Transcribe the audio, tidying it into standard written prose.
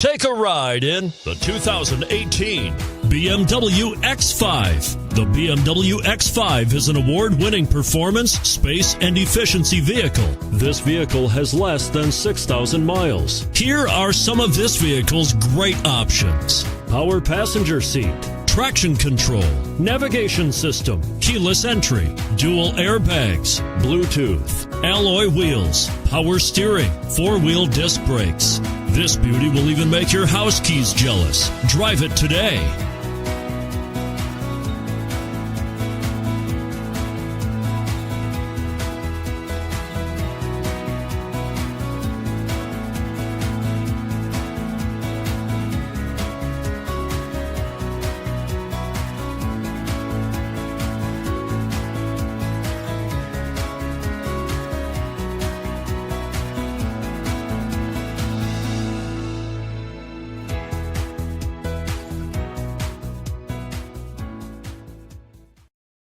Take a ride in the 2018 BMW X5. The BMW X5 is an award-winning performance, space, and efficiency vehicle. This vehicle has less than 6,000 miles. Here are some of this vehicle's great options: power passenger seat, traction control, navigation system, keyless entry, dual airbags, Bluetooth, alloy wheels, power steering, four-wheel disc brakes. This beauty will even make your house keys jealous. Drive it today.